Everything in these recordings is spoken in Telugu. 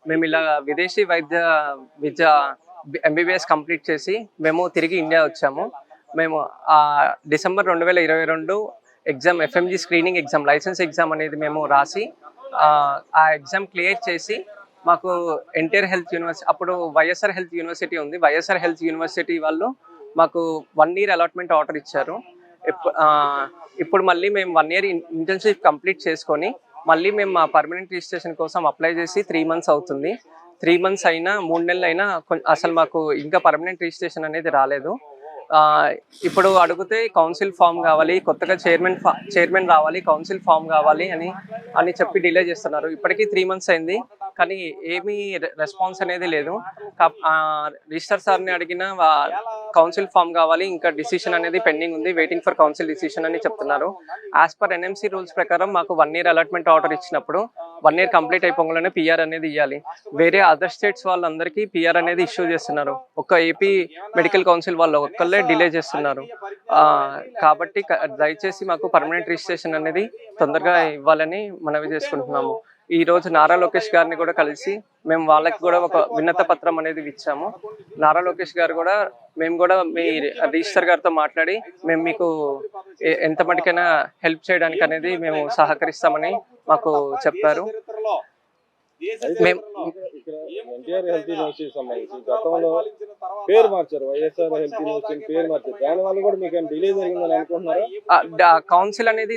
మేము ఇలా విదేశీ వైద్య విద్య ఎంబీబీఎస్ కంప్లీట్ చేసి మేము తిరిగి ఇండియా వచ్చాము. మేము December 2022 exam FMG screening exam licence exam అనేది మేము రాసి ఆ ఎగ్జామ్ క్లియర్ చేసి మాకు ఎన్టీఆర్ హెల్త్ యూనివర్సిటీ, అప్పుడు వైఎస్ఆర్ హెల్త్ యూనివర్సిటీ ఉంది, వైఎస్ఆర్ హెల్త్ యూనివర్సిటీ వాళ్ళు మాకు 1 year అలాట్మెంట్ ఆర్డర్ ఇచ్చారు. ఇప్పుడు మళ్ళీ మేము 1 year ఇంటర్న్షిప్ కంప్లీట్ చేసుకొని మళ్ళీ మేము మా పర్మనెంట్ రిజిస్ట్రేషన్ కోసం అప్లై చేసి 3 months అవుతుంది. 3 months అయినా 3 నెలలు అయినా అసలు మాకు ఇంకా పర్మనెంట్ రిజిస్ట్రేషన్ అనేది రాలేదు. ఇప్పుడు అడిగితే కౌన్సిల్ ఫామ్ కావాలి, కొత్తగా చైర్మన్ రావాలి, కౌన్సిల్ ఫామ్ కావాలి అని చెప్పి డిలే చేస్తున్నారు. ఇప్పటికీ 3 months అయింది, కానీ ఏమీ రెస్పాన్స్ అనేది లేదు. రిజిస్టర్ సార్ని అడిగిన కౌన్సిల్ ఫామ్ కావాలి, ఇంకా డిసిషన్ అనేది పెండింగ్ ఉంది, వెయిటింగ్ ఫర్ కౌన్సిల్ డిసిషన్ అని చెప్తున్నారు. యాజ్ పర్ ఎన్ఎంసీ రూల్స్ ప్రకారం మాకు 1 year అలాట్మెంట్ ఆర్డర్ ఇచ్చినప్పుడు 1 year కంప్లీట్ అయిపోగానే పిఆర్ అనేది ఇవ్వాలి. వేరే అదర్ స్టేట్స్ వాళ్ళందరికీ పిఆర్ అనేది ఇష్యూ చేస్తున్నారు. ఒక్క ఏపీ మెడికల్ కౌన్సిల్ వాళ్ళు ఒక్కళ్ళే డిలే చేస్తున్నారు. కాబట్టి దయచేసి మాకు పర్మనెంట్ రిజిస్ట్రేషన్ అనేది తొందరగా ఇవ్వాలని మనవి చేసుకుంటున్నాము. ఈ రోజు నారా లోకేష్ గారిని కూడా కలిసి మేము వాళ్ళకి కూడా ఒక వినత పత్రం అనేది ఇచ్చాము. నారా లోకేష్ గారు కూడా మేము కూడా మీ రిజిస్టర్ గారితో మాట్లాడి మేము మీకు ఎంత మటుకైనా హెల్ప్ చేయడానికి అనేది మేము సహకరిస్తామని మాకు చెప్పారు. ఎన్టీఆర్ హెల్త్ యూనివర్సిటీ సంబంధించి గతంలో పేరు మార్చారు, వైఎస్ఆర్ హెల్త్ యూనివర్సిటీ పేరు మార్చారు. దాని వల్ల కూడా మీకు డిలే జరిగిందని అనుకుంటున్నారా? కౌన్సిల్ అనేది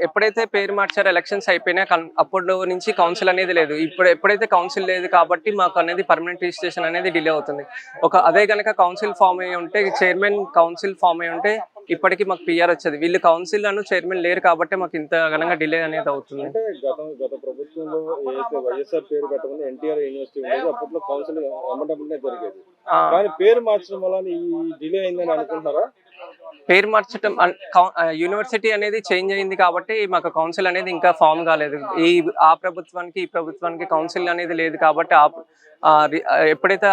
ఎప్పుడైతే పేరు మార్చారో ఎలక్షన్స్ అయిపోయినా అప్పుడు నుంచి కౌన్సిల్ అనేది లేదు. ఎప్పుడైతే కౌన్సిల్ లేదు కాబట్టి మాకు అనేది పర్మనెంట్ రిజిస్ట్రేషన్ అనేది డిలే అవుతుంది. అదే కనుక కౌన్సిల్ ఫామ్ అయ్యి ఉంటే, చైర్మన్ కౌన్సిల్ ఫామ్ అయ్యి ఉంటే ఇప్పటికీ మాకు పిఆర్ వచ్చేది. వీళ్ళు కౌన్సిల్ అను చైర్మన్ లేరు కాబట్టి మాకు ఇంత ఘనంగా డిలే అనేది అవుతుంది. అంటే గత ప్రభుత్వంలో ఏదైతే వైఎస్ఆర్ పేరు పెట్టకుండా ఎన్టీఆర్ యూనివర్సిటీ ఉండేది, అప్పట్లో కౌన్సిల్ ఎమ్మటప్పుడే జరిగేది. కానీ పేరు మార్చడం వల్ల ఈ డిలే అయిందని అనుకుంటున్నారా? పేరు మార్చడం యూనివర్సిటీ అనేది చేంజ్ అయింది కాబట్టి మాకు కౌన్సిల్ అనేది ఇంకా ఫామ్ కాలేదు. ఆ ప్రభుత్వానికి ఈ ప్రభుత్వానికి కౌన్సిల్ అనేది లేదు కాబట్టి ఎప్పుడైతే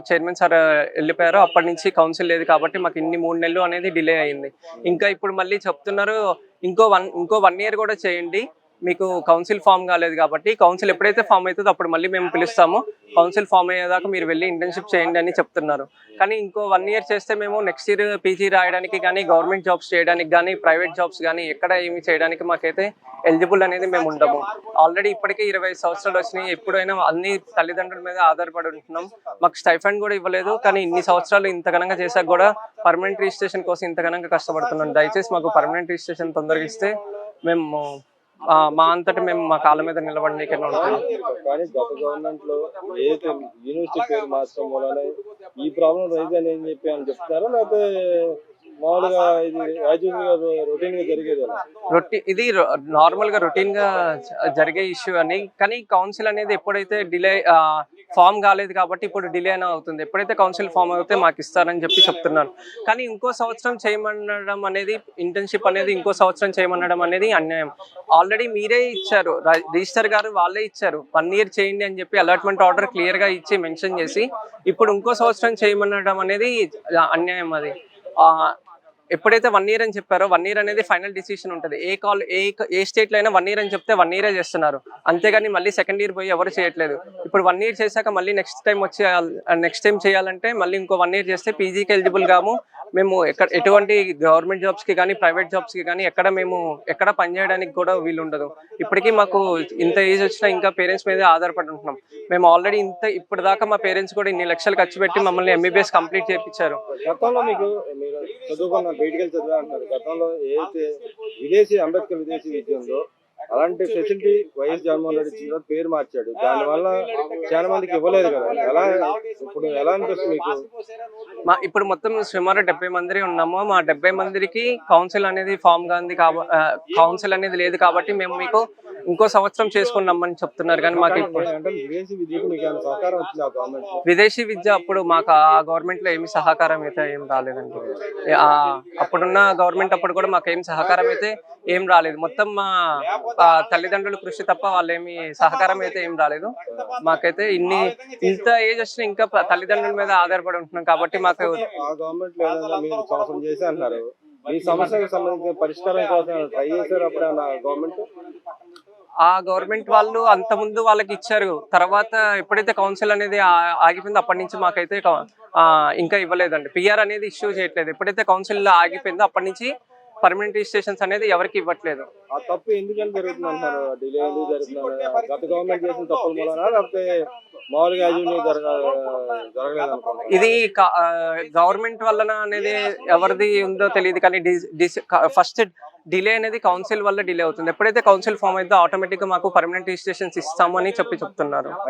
చైర్మన్ సార్ వెళ్ళిపోయారో అప్పటి నుంచి కౌన్సిల్ లేదు కాబట్టి మాకు 3 నెలలు అనేది డిలే అయింది. ఇంకా ఇప్పుడు మళ్ళీ చెప్తున్నారు ఇంకో 1 year కూడా చేయండి, మీకు కౌన్సిల్ ఫామ్ కాలేదు కాబట్టి. కౌన్సిల్ ఎప్పుడైతే ఫామ్ అవుతుందో అప్పుడు మళ్ళీ మేము పిలుస్తాము, కౌన్సిల్ ఫామ్ అయ్యేదాకా మీరు వెళ్ళి ఇంటర్న్షిప్ చేయండి అని చెప్తున్నారు. కానీ ఇంకో 1 year చేస్తే మేము నెక్స్ట్ ఇయర్ పీజీ రాయడానికి కానీ, గవర్నమెంట్ జాబ్స్ చేయడానికి కానీ, ప్రైవేట్ జాబ్స్ కానీ ఎక్కడ ఏమి చేయడానికి మాకైతే ఎలిజిబుల్ అనేది మేము ఉండము. ఆల్రెడీ ఇప్పటికే 25 సంవత్సరాలు వచ్చినాయి. ఎప్పుడైనా అన్ని తల్లిదండ్రుల మీద ఆధారపడి ఉంటున్నాం. మాకు స్టైఫండ్ కూడా ఇవ్వలేదు, కానీ ఇన్ని సంవత్సరాలు ఇంత ఘనంగా చేశాక కూడా పర్మనెంట్ రిజిస్ట్రేషన్ కోసం ఇంత ఘనంగా కష్టపడుతున్నాం. దయచేసి మాకు పర్మనెంట్ రిజిస్ట్రేషన్ తొందరగా ఇస్తే మేము మా అంతటా మేము మా కాళ్ళ మీద నిలబడనీకైనా ఉంటాం. కానీ గత గవర్నమెంట్ లో ఏదైతే యూనివర్సిటీ పేరు మార్చడం వల్ల ఈ ప్రాబ్లం రైజ్ అని ఏం చెప్పి అని చెప్తున్నారా, లేకపోతే మామూలుగా ఇది రొటీన్ గా జరిగేది? ఇది నార్మల్ గా రొటీన్ గా జరిగే ఇష్యూ అని. కానీ కౌన్సిల్ అనేది ఎప్పుడైతే డిలే ఫామ్ కాలేదు కాబట్టి ఇప్పుడు డిలే అయినా అవుతుంది. ఎప్పుడైతే కౌన్సిల్ ఫామ్ అవుతే మాకు ఇస్తారని చెప్తున్నారు. కానీ ఇంకో సంవత్సరం చేయమనడం అనేది, ఇంటర్న్షిప్ అనేది ఇంకో సంవత్సరం చేయమనడం అనేది అన్యాయం. ఆల్రెడీ మీరే ఇచ్చారు, రిజిస్టర్ గారు వాళ్ళే ఇచ్చారు 1 year చేయండి అని చెప్పి అలాట్మెంట్ ఆర్డర్ క్లియర్ గా ఇచ్చి మెన్షన్ చేసి ఇప్పుడు ఇంకో సంవత్సరం చేయమనడం అనేది అన్యాయం. అది ఎప్పుడైతే 1 year అని చెప్పారో 1 year అనేది ఫైనల్ డిసిషన్ ఉంటుంది. ఏ స్టేట్ లో అయినా 1 year అని చెప్తే 1 year చేస్తున్నారు, అంతేగాని మళ్ళీ సెకండ్ ఇయర్ పోయి ఎవరు చేయట్లేదు. ఇప్పుడు 1 year చేశాక మళ్ళీ నెక్స్ట్ టైం చేయాలంటే మళ్ళీ ఇంకో 1 year చేస్తే పీజీకి ఎలిజిబుల్ కాము. మేము ఎటువంటి గవర్నమెంట్ జాబ్స్ కి కానీ, ప్రైవేట్ జాబ్స్ కి కానీ ఎక్కడ పనిచేయడానికి కూడా వీలు ఉండదు. ఇప్పటికీ మాకు ఇంత ఏజ్ వచ్చినా ఇంకా పేరెంట్స్ మీద ఆధారపడి ఉంటున్నాం. మేము ఆల్రెడీ ఇప్పుడు దాకా మా పేరెంట్స్ కూడా ఇన్ని లక్షలు ఖర్చు పెట్టి మమ్మల్ని ఎంబీబీఎస్ కంప్లీట్ చేయించారు. గతంలో మీరు చదువుకున్న బయటికి చదివా అంటున్నారు, గతంలో ఏదైతే అంబేద్కర్ విదేశీ విద్య ఉందో అలాంటి ఫెసిలిటీ వైఎస్ జగన్మోహన్ రెడ్డి ఇచ్చిన పేరు మార్చాడు. దానివల్ల చాలా మందికి ఇవ్వలేదు కదా, ఎలా అనిపిస్తుంది మీకు? ఇప్పుడు మొత్తం సుమారు 70 మంది ఉన్నాము. మా 70 మందికి కౌన్సిల్ అనేది ఫామ్ గాంధీ కౌన్సిల్ అనేది లేదు కాబట్టి మేము మీకు ఇంకో సంవత్సరం చేసుకున్నామని చెప్తున్నారు. కానీ మాకు విదేశీ విద్య అప్పుడు మాకు ఆ గవర్నమెంట్ లో ఏమి సహకారం అయితే ఏం రాలేదండి. అప్పుడున్న గవర్నమెంట్ అప్పుడు కూడా మాకు ఏం సహకారం అయితే ఏం రాలేదు. మొత్తం మా తల్లిదండ్రుల కృషి తప్ప వాళ్ళు ఏమి సహకారం అయితే ఏం రాలేదు. మాకైతే ఇంత ఏజ్ వచ్చినా ఇంకా తల్లిదండ్రుల మీద ఆధారపడి ఉంటున్నాం కాబట్టి మాకు ఈ సమస్యకు సంబంధించిన పరిష్కారం కోసం ట్రై చేశారు అప్పుడు గవర్నమెంట్? ఆ గవర్నమెంట్ వాళ్ళు అంత ముందు వాళ్ళకి ఇచ్చారు. తర్వాత ఎప్పుడైతే కౌన్సిల్ అనేది ఆగిపోయిందో అప్పటి నుంచి మాకైతే ఇంకా ఇవ్వలేదండి. పిఆర్ అనేది ఇష్యూ చేయట్లేదు. ఎప్పుడైతే కౌన్సిల్ ఆగిపోయిందో అప్పటి నుంచి పర్మనెంట్ రిజిస్ట్రేషన్స్ అనేది ఎవరికి ఇవ్వట్లేదు. ఆ తప్పు ఎందుకని జరుగుతుంది అంటారు? డిలే ఎందుకు జరుగుతుంది? గత గవర్నమెంట్ చేసిన తప్పుల మూలన, లేకపోతే మామూలుగా జరగలేదు అనుకుంటున్నారు? ఇది గవర్నమెంట్ వలన అనేది ఎవరిది ఉందో తెలియదు, కానీ ఫస్ట్ డిలే అనేది కౌన్సిల్ వల్ల డిలే అవుతుంది. ఎప్పుడైతే కౌన్సిల్ ఫామ్ అయితే ఆటోమేటిక్ గా మాకు పర్మనెంట్ రిజిస్ట్రేషన్స్ ఇస్తామని చెప్తున్నారు.